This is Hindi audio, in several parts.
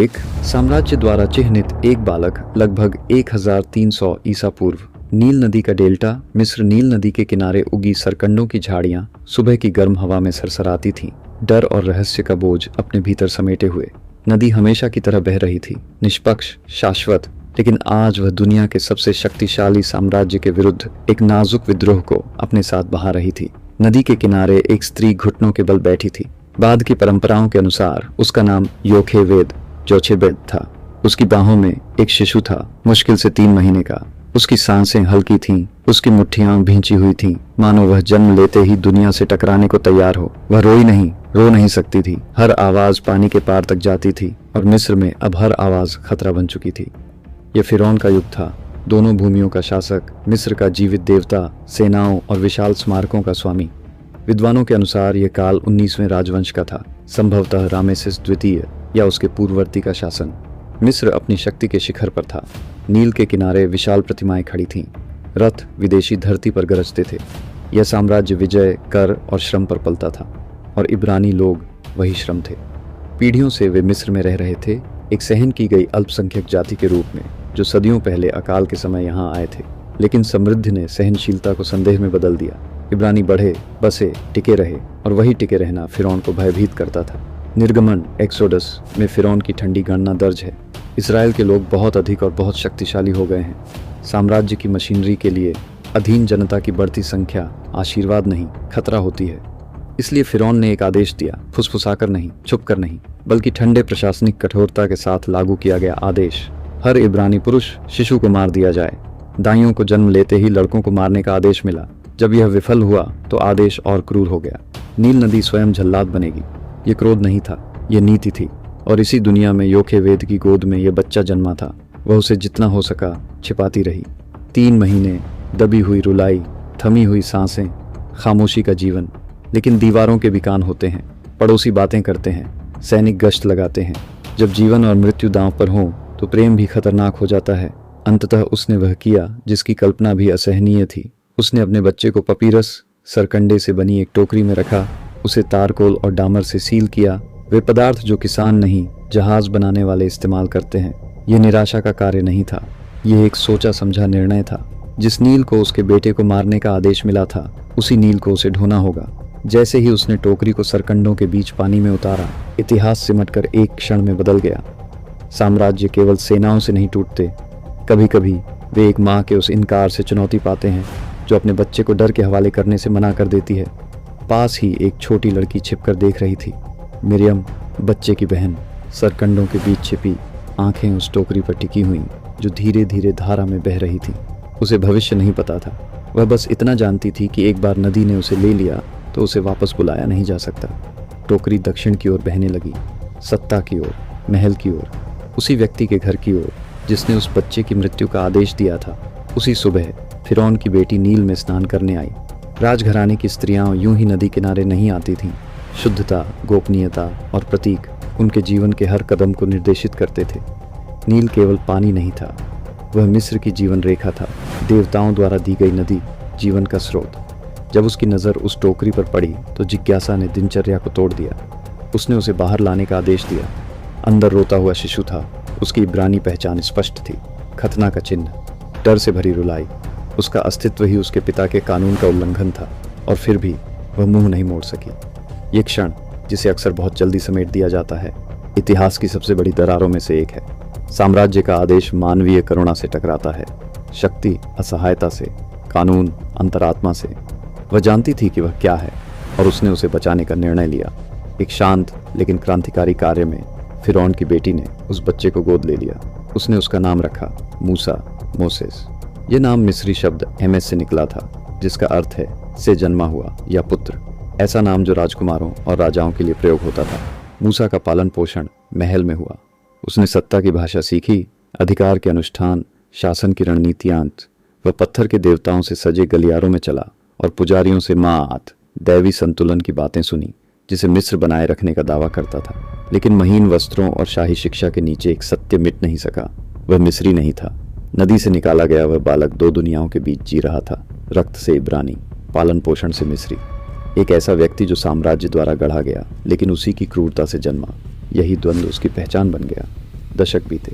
एक साम्राज्य द्वारा चिह्नित एक बालक लगभग 1300 ईसा पूर्व। नील नदी का डेल्टा, मिस्र। नील नदी के किनारे उगी सरकंडों की झाड़ियां सुबह की गर्म हवा में सरसराती थीं, डर और रहस्य का बोझ अपने भीतर समेटे हुए। नदी हमेशा की तरह बह रही थी, निष्पक्ष, शाश्वत, लेकिन आज वह दुनिया के सबसे शक्तिशाली साम्राज्य के विरुद्ध एक नाजुक विद्रोह को अपने साथ बहा रही थी। नदी के किनारे एक स्त्री घुटनों के बल बैठी थी। बाद की परंपराओं के अनुसार उसका नाम योखेवेद जोचेबेद था। उसकी बाहों में एक शिशु था, मुश्किल से 3 महीने का। उसकी सांसें हल्की थीं, उसकी मुट्ठियां भींची हुई थीं, मानो वह जन्म लेते ही दुनिया से टकराने को तैयार हो। वह रो नहीं सकती थी। हर आवाज पानी के पार तक जाती थी और मिस्र में अब हर आवाज खतरा बन चुकी थी। यह फिरौन का युग था, दोनों भूमियों का शासक, मिस्र का जीवित देवता, सेनाओं और विशाल स्मारकों का स्वामी। विद्वानों के अनुसार यह काल 19वें राजवंश का था, संभवतः रामेसिस द्वितीय या उसके पूर्ववर्ती का शासन। मिस्र अपनी शक्ति के शिखर पर था। नील के किनारे विशाल प्रतिमाएं खड़ी थीं। रथ विदेशी धरती पर गरजते थे। यह साम्राज्य विजय, कर और श्रम पर पलता था, और इब्रानी लोग वही श्रम थे। पीढ़ियों से वे मिस्र में रह रहे थे, एक सहन की गई अल्पसंख्यक जाति के रूप में, जो सदियों पहले अकाल के समय यहाँ आए थे। लेकिन समृद्धि ने सहनशीलता को संदेह में बदल दिया। इब्रानी बढ़े, बसे, टिके रहे, और वही टिके रहना फिरौन को भयभीत करता था। निर्गमन एक्सोडस में फिरौन की ठंडी गणना दर्ज है। इसराइल के लोग बहुत अधिक और बहुत शक्तिशाली हो गए हैं। साम्राज्य की मशीनरी के लिए अधीन जनता की बढ़ती संख्या आशीर्वाद नहीं, खतरा होती है। इसलिए फिरौन ने एक आदेश दिया, फुसफुसाकर नहीं, छुपकर नहीं, बल्कि ठंडे प्रशासनिक कठोरता के साथ लागू किया गया आदेश। हर इब्रानी पुरुष शिशु को मार दिया जाए। दाइयों को जन्म लेते ही लड़कों को मारने का आदेश मिला। जब यह विफल हुआ तो आदेश और क्रूर हो गया। नील नदी स्वयं जल्लाद बनेगी। ये क्रोध नहीं था, ये नीति थी। और इसी दुनिया में योखेवेद की गोद में यह बच्चा जन्मा था। वह उसे जितना हो सका छिपाती रही। 3 महीने, दबी हुई रुलाई, थमी हुई सांसें, खामोशी का जीवन। लेकिन दीवारों के भी कान होते हैं, पड़ोसी बातें करते हैं, सैनिक गश्त लगाते हैं। जब जीवन और मृत्यु दांव पर हों तो प्रेम भी खतरनाक हो जाता है। अंततः उसने वह किया जिसकी कल्पना भी असहनीय थी। उसने अपने बच्चे को पपीरस, सरकंडे से बनी एक टोकरी में रखा, उसे तारकोल और डामर से सील किया, वे पदार्थ जो किसान नहीं, जहाज बनाने वाले इस्तेमाल करते हैं। यह निराशा का कार्य नहीं था, यह एक सोचा समझा निर्णय था। जिस नील को उसके बेटे को मारने का आदेश मिला था, उसी नील को उसे ढोना होगा। जैसे ही उसने टोकरी को सरकंडों के बीच पानी में उतारा, इतिहास सिमटकर एक क्षण में बदल गया। साम्राज्य केवल सेनाओं से नहीं टूटते, कभी कभी वे एक माँ के उस इनकार से चुनौती पाते हैं जो अपने बच्चे को डर के हवाले करने से मना कर देती है। पास ही एक छोटी लड़की छिपकर देख रही थी। मिरियम, बच्चे की बहन, सरकंडों के बीच छिपी, आंखें उस टोकरी पर टिकी हुई जो धीरे धीरे धारा में बह रही थी। उसे भविष्य नहीं पता था, वह बस इतना जानती थी कि एक बार नदी ने उसे ले लिया तो उसे वापस बुलाया नहीं जा सकता। टोकरी दक्षिण की ओर बहने लगी, सत्ता की ओर, महल की ओर, उसी व्यक्ति के घर की ओर जिसने उस बच्चे की मृत्यु का आदेश दिया था। उसी सुबह फिरौन की बेटी नील में स्नान करने आई। राजघराने की स्त्रियां यूं ही नदी किनारे नहीं आती थीं। शुद्धता, गोपनीयता और प्रतीक उनके जीवन के हर कदम को निर्देशित करते थे। नील केवल पानी नहीं था, वह मिस्र की जीवन रेखा था, देवताओं द्वारा दी गई नदी, जीवन का स्रोत। जब उसकी नज़र उस टोकरी पर पड़ी तो जिज्ञासा ने दिनचर्या को तोड़ दिया। उसने उसे बाहर लाने का आदेश दिया। अंदर रोता हुआ शिशु था, उसकी इब्रानी पहचान स्पष्ट थी, खतना का चिन्ह, डर से भरी रुलाई। उसका अस्तित्व ही उसके पिता के कानून का उल्लंघन था, और फिर भी वह मुंह नहीं मोड़ सकी। ये क्षण, जिसे अक्सर बहुत जल्दी समेट दिया जाता है, इतिहास की सबसे बड़ी दरारों में से एक है। साम्राज्य का आदेश मानवीय करुणा से टकराता है, शक्ति असहायता से, कानून अंतरात्मा से। वह जानती थी कि वह क्या है, और उसने उसे बचाने का निर्णय लिया। एक शांत लेकिन क्रांतिकारी कार्य में फिरौन की बेटी ने उस बच्चे को गोद ले लिया। उसने उसका नाम रखा मूसा, मोसेस। यह नाम मिस्री शब्द एमएस से निकला था, जिसका अर्थ है से जन्मा हुआ या पुत्र। ऐसा नाम जो राजकुमारों और राजाओं के लिए प्रयोग होता था। मूसा का पालन पोषण महल में हुआ। उसने सत्ता की भाषा सीखी, अधिकार के अनुष्ठान, शासन की रणनीतियां। वह पत्थर के देवताओं से सजे गलियारों में चला और पुजारियों से मात, दैवी संतुलन की बातें सुनी, जिसे मिस्र बनाए रखने का दावा करता था। लेकिन महीन वस्त्रों और शाही शिक्षा के नीचे एक सत्य मिट नहीं सका, वह मिस्री नहीं था। नदी से निकाला गया वह बालक 2 दुनियाओं के बीच जी रहा था, रक्त से इब्रानी, पालन पोषण से मिस्री। एक ऐसा व्यक्ति जो साम्राज्य द्वारा गढ़ा गया, लेकिन उसी की क्रूरता से जन्मा। यही द्वंद्व उसकी पहचान बन गया। दशक बीते।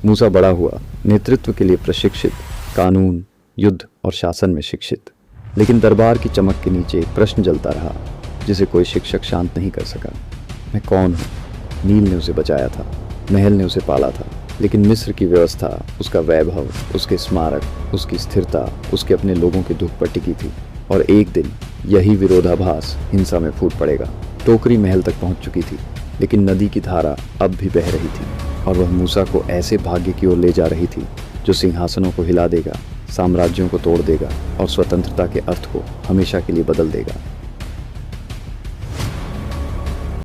मूसा बड़ा हुआ, नेतृत्व के लिए प्रशिक्षित, कानून, युद्ध और शासन में शिक्षित। लेकिन दरबार की चमक के नीचे एक प्रश्न जलता रहा जिसे कोई शिक्षक शांत नहीं कर सका। मैं कौन हूँ? नील ने उसे बचाया था, महल ने उसे पाला था, लेकिन मिस्र की व्यवस्था, उसका वैभव, उसके स्मारक, उसकी स्थिरता, उसके अपने लोगों के दुख पर टिकी थी। और एक दिन यही विरोधाभास हिंसा में फूट पड़ेगा। टोकरी महल तक पहुंच चुकी थी, लेकिन नदी की धारा अब भी बह रही थी और वह मूसा को ऐसे भाग्य की ओर ले जा रही थी जो सिंहासनों को हिला देगा, साम्राज्यों को तोड़ देगा और स्वतंत्रता के अर्थ को हमेशा के लिए बदल देगा।